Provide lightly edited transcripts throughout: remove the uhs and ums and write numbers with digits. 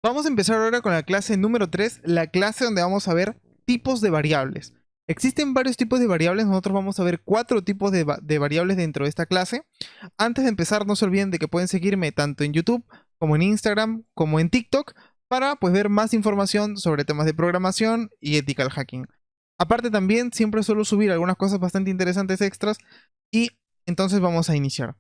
Vamos a empezar ahora con la clase número 3, la clase donde vamos a ver tipos de variables. Existen varios tipos de variables, nosotros vamos a ver 4 tipos de variables dentro de esta clase. Antes de empezar, no se olviden de que pueden seguirme tanto en YouTube, como en Instagram, como en TikTok, para pues ver más información sobre temas de programación y ethical hacking. Aparte también, siempre suelo subir algunas cosas bastante interesantes extras y entonces vamos a iniciar.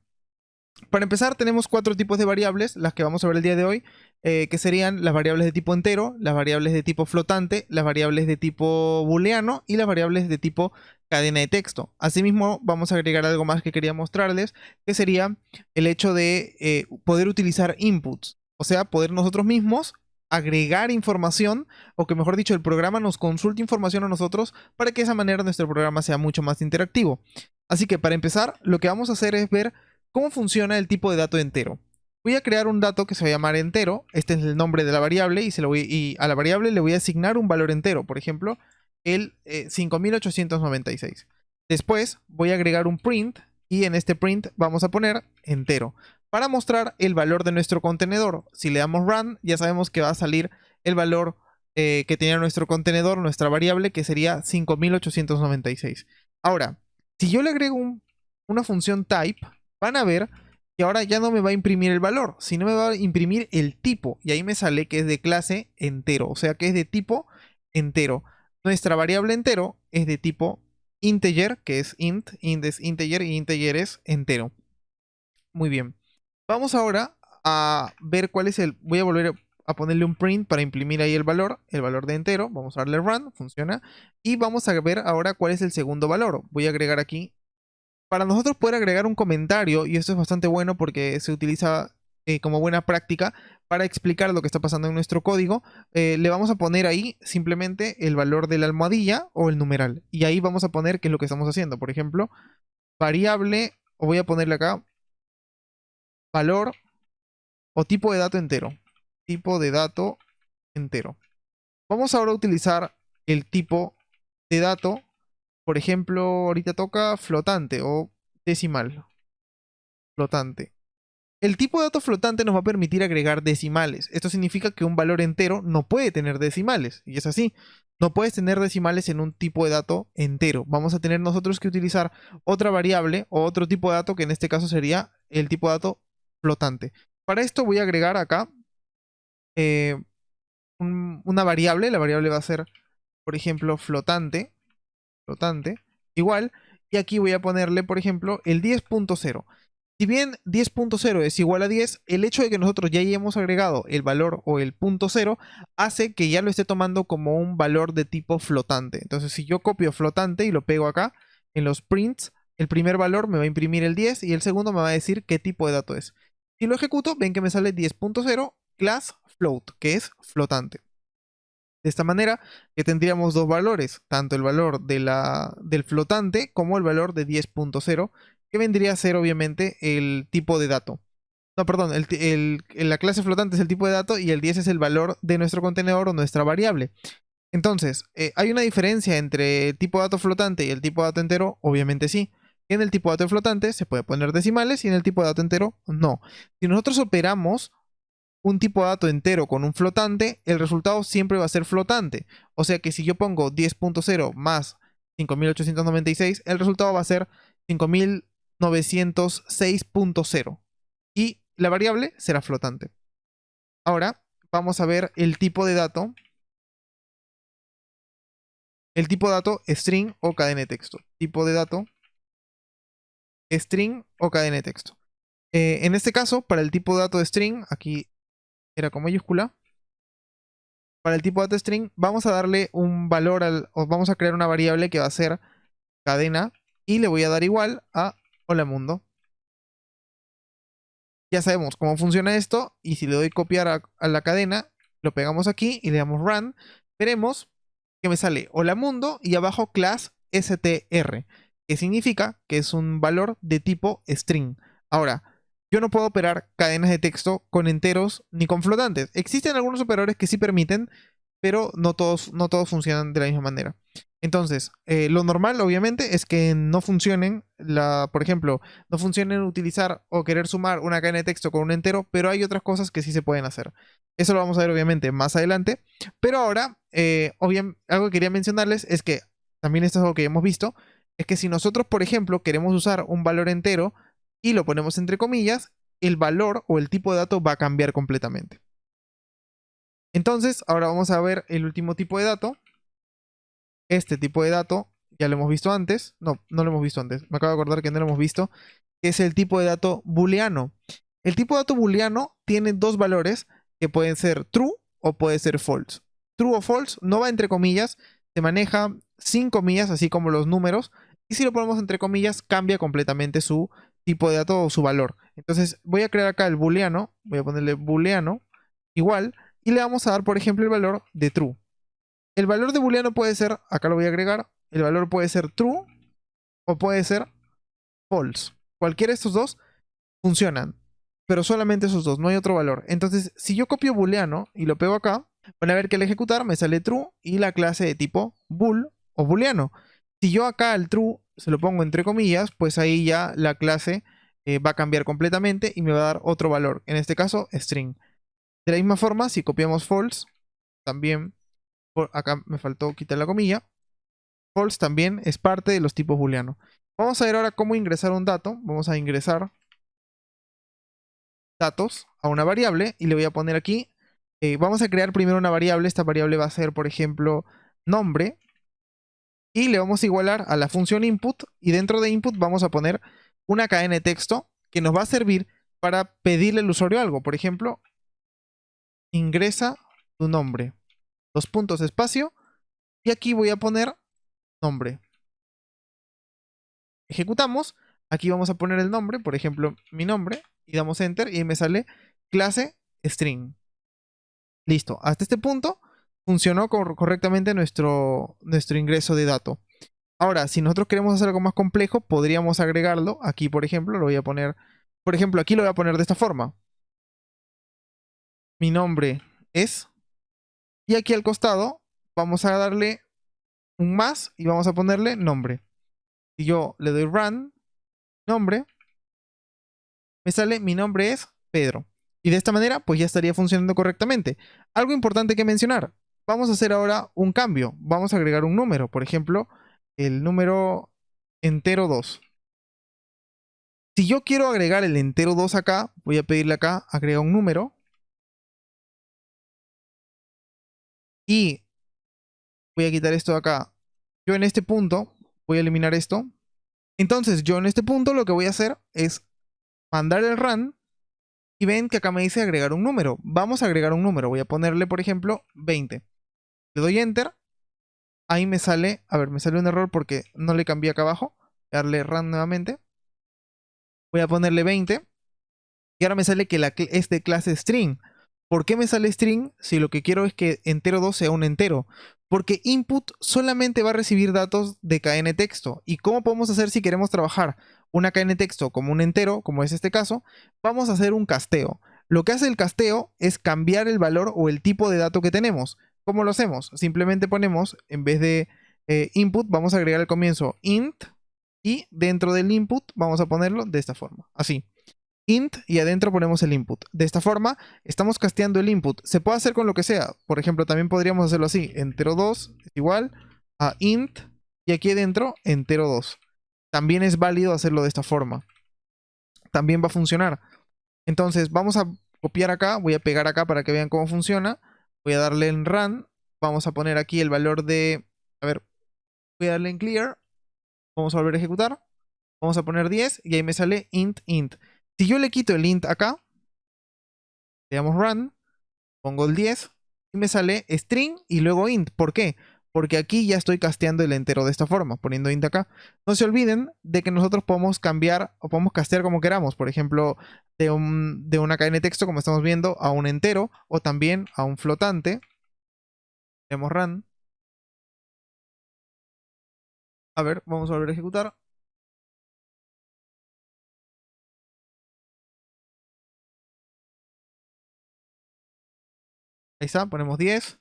Para empezar, tenemos 4 tipos de variables, las que vamos a ver el día de hoy, que serían las variables de tipo entero, las variables de tipo flotante, las variables de tipo booleano y las variables de tipo cadena de texto. Asimismo, vamos a agregar algo más que quería mostrarles, que sería el hecho de poder utilizar inputs, o sea, poder nosotros mismos agregar información, o que mejor dicho, el programa nos consulte información a nosotros para que de esa manera nuestro programa sea mucho más interactivo. Así que para empezar, lo que vamos a hacer es ver ¿cómo funciona el tipo de dato entero? Voy a crear un dato que se va a llamar entero. Este es el nombre de la variable y a la variable le voy a asignar un valor entero. Por ejemplo, el 5896. Después voy a agregar un print y en este print vamos a poner entero para mostrar el valor de nuestro contenedor. Si le damos run, ya sabemos que va a salir el valor que tenía nuestro contenedor, nuestra variable, que sería 5896. Ahora, si yo le agrego una función type, van a ver que ahora ya no me va a imprimir el valor, sino me va a imprimir el tipo. Y ahí me sale que es de clase entero, o sea que es de tipo entero. Nuestra variable entero es de tipo integer, que es int es integer y integer es entero. Muy bien. Vamos ahora a ver cuál es el... Voy a volver a ponerle un print para imprimir ahí el valor de entero. Vamos a darle run, funciona. Y vamos a ver ahora cuál es el segundo valor. Voy a agregar aquí para nosotros poder agregar un comentario, y esto es bastante bueno porque se utiliza como buena práctica para explicar lo que está pasando en nuestro código, le vamos a poner ahí simplemente el valor de la almohadilla o el numeral. Y ahí vamos a poner qué es lo que estamos haciendo. Por ejemplo, variable, o voy a ponerle acá, valor o tipo de dato entero. Tipo de dato entero. Vamos ahora a utilizar el tipo de dato. Por ejemplo, ahorita toca flotante o decimal. Flotante. El tipo de dato flotante nos va a permitir agregar decimales. Esto significa que un valor entero no puede tener decimales. Y es así. No puedes tener decimales en un tipo de dato entero. Vamos a tener nosotros que utilizar otra variable o otro tipo de dato que en este caso sería el tipo de dato flotante. Para esto voy a agregar acá eh, una variable. La variable va a ser, por ejemplo, flotante. Flotante. Igual. Y aquí voy a ponerle, por ejemplo, el 10.0. Si bien 10.0 es igual a 10, el hecho de que nosotros ya hayamos agregado el valor o el punto 0 hace que ya lo esté tomando como un valor de tipo flotante. Entonces, si yo copio flotante y lo pego acá en los prints, el primer valor me va a imprimir el 10 y el segundo me va a decir qué tipo de dato es. Si lo ejecuto, ven que me sale 10.0 class float, que es flotante. De esta manera que tendríamos dos valores, tanto el valor del flotante como el valor de 10.0, que vendría a ser obviamente el tipo de dato. No, perdón, la clase flotante es el tipo de dato y el 10 es el valor de nuestro contenedor o nuestra variable. Entonces, ¿hay una diferencia entre el tipo de dato flotante y el tipo de dato entero? Obviamente sí. En el tipo de dato flotante se puede poner decimales y en el tipo de dato entero no. Si nosotros operamos un tipo de dato entero con un flotante, el resultado siempre va a ser flotante. O sea que si yo pongo 10.0 más 5896, el resultado va a ser 5906.0 y la variable será flotante. Ahora vamos a ver el tipo de dato. El tipo de dato string o cadena de texto. Tipo de dato string o cadena de texto. En este caso, para el tipo de dato de string, aquí era con mayúscula. Para el tipo de dato string, vamos a darle un valor o vamos a crear una variable que va a ser cadena y le voy a dar igual a hola mundo. Ya sabemos cómo funciona esto y si le doy copiar a la cadena, lo pegamos aquí y le damos run, veremos que me sale hola mundo y abajo class str, que significa que es un valor de tipo string. Ahora, yo no puedo operar cadenas de texto con enteros ni con flotantes. Existen algunos operadores que sí permiten, pero no todos funcionan de la misma manera. Entonces, lo normal, obviamente, es que no funcionen, por ejemplo, no funcionen utilizar o querer sumar una cadena de texto con un entero, pero hay otras cosas que sí se pueden hacer. Eso lo vamos a ver, obviamente, más adelante. Pero ahora, algo que quería mencionarles es que, también esto es algo que ya hemos visto, es que si nosotros, por ejemplo, queremos usar un valor entero y lo ponemos entre comillas, el valor o el tipo de dato va a cambiar completamente. Entonces, ahora vamos a ver el último tipo de dato. Este tipo de dato ya lo hemos visto antes. No, no lo hemos visto antes. Me acabo de acordar que no lo hemos visto. Que es el tipo de dato booleano. El tipo de dato booleano tiene dos valores que pueden ser true o puede ser false. True o false no va entre comillas. Se maneja sin comillas, así como los números. Y si lo ponemos entre comillas, cambia completamente su tipo de dato o su valor. Entonces voy a crear acá el booleano. Voy a ponerle booleano igual. Y le vamos a dar, por ejemplo, el valor de true. El valor de booleano puede ser, acá lo voy a agregar, el valor puede ser true o puede ser false. Cualquiera de estos dos funcionan, pero solamente esos dos, no hay otro valor. Entonces, si yo copio booleano y lo pego acá, van a ver que al ejecutar me sale true y la clase de tipo bool o booleano. Si yo acá al true se lo pongo entre comillas, pues ahí ya la clase va a cambiar completamente y me va a dar otro valor, en este caso string. De la misma forma, si copiamos false, también acá me faltó quitar la comilla. False también es parte de los tipos booleano. Vamos a ver ahora cómo ingresar un dato. Vamos a ingresar datos a una variable y le voy a poner aquí. Vamos a crear primero una variable. Esta variable va a ser, por ejemplo, nombre. Y le vamos a igualar a la función input. Y dentro de input vamos a poner una cadena de texto que nos va a servir para pedirle al usuario algo. Por ejemplo, ingresa tu nombre. Dos puntos espacio. Y aquí voy a poner nombre. Ejecutamos, aquí vamos a poner el nombre, por ejemplo, mi nombre, y damos enter y ahí me sale clase string. Listo, hasta este punto funcionó correctamente nuestro ingreso de dato. Ahora, si nosotros queremos hacer algo más complejo, podríamos agregarlo. Aquí, por ejemplo, lo voy a poner, por ejemplo, aquí lo voy a poner de esta forma. Mi nombre es, y aquí al costado vamos a darle un más y vamos a ponerle nombre. Si yo le doy run, nombre, me sale mi nombre es Pedro. Y de esta manera, pues ya estaría funcionando correctamente. Algo importante que mencionar. Vamos a hacer ahora un cambio. Vamos a agregar un número. Por ejemplo, el número entero 2. Si yo quiero agregar el entero 2 acá, voy a pedirle acá, agrega un número. Y voy a quitar esto de acá. Yo en este punto voy a eliminar esto. Entonces, yo en este punto lo que voy a hacer es mandar el run. Y ven que acá me dice agregar un número. Vamos a agregar un número. Voy a ponerle, por ejemplo, 20. Le doy enter. Ahí me sale, a ver, me sale un error porque no le cambié acá abajo. Darle run nuevamente. Voy a ponerle 20. Y ahora me sale que es de clase string. ¿Por qué me sale string si lo que quiero es que entero 2 sea un entero? Porque input solamente va a recibir datos de cadena de texto. ¿Y cómo podemos hacer si queremos trabajar una cadena de texto como un entero, como es este caso? Vamos a hacer un casteo. Lo que hace el casteo es cambiar el valor o el tipo de dato que tenemos. ¿Cómo lo hacemos? Simplemente ponemos, en vez de input, vamos a agregar al comienzo int y dentro del input vamos a ponerlo de esta forma, así int y adentro ponemos el input. De esta forma, estamos casteando el input. Se puede hacer con lo que sea. Por ejemplo, también podríamos hacerlo así. Entero 2 es igual a int y aquí adentro entero 2. También es válido hacerlo de esta forma. También va a funcionar. Entonces, vamos a copiar acá. Voy a pegar acá para que vean cómo funciona. Voy a darle en run. Vamos a poner aquí el valor de... A ver, voy a darle en clear. Vamos a volver a ejecutar. Vamos a poner 10 y ahí me sale int. Si yo le quito el int acá, le damos run, pongo el 10 y me sale string y luego int. ¿Por qué? Porque aquí ya estoy casteando el entero de esta forma, poniendo int acá. No se olviden de que nosotros podemos cambiar o podemos castear como queramos. Por ejemplo, de una cadena de texto, como estamos viendo, a un entero o también a un flotante. Le damos run. A ver, vamos a volver a ejecutar. Ahí está, ponemos 10.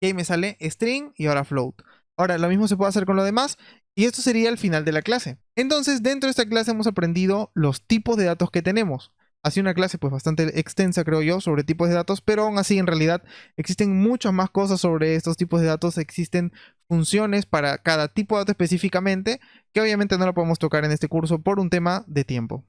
Y ahí me sale string y ahora float. Ahora, lo mismo se puede hacer con lo demás y esto sería el final de la clase. Entonces, dentro de esta clase hemos aprendido los tipos de datos que tenemos. Ha sido una clase pues bastante extensa, creo yo, sobre tipos de datos, pero aún así en realidad existen muchas más cosas sobre estos tipos de datos, existen funciones para cada tipo de dato específicamente, que obviamente no lo podemos tocar en este curso por un tema de tiempo.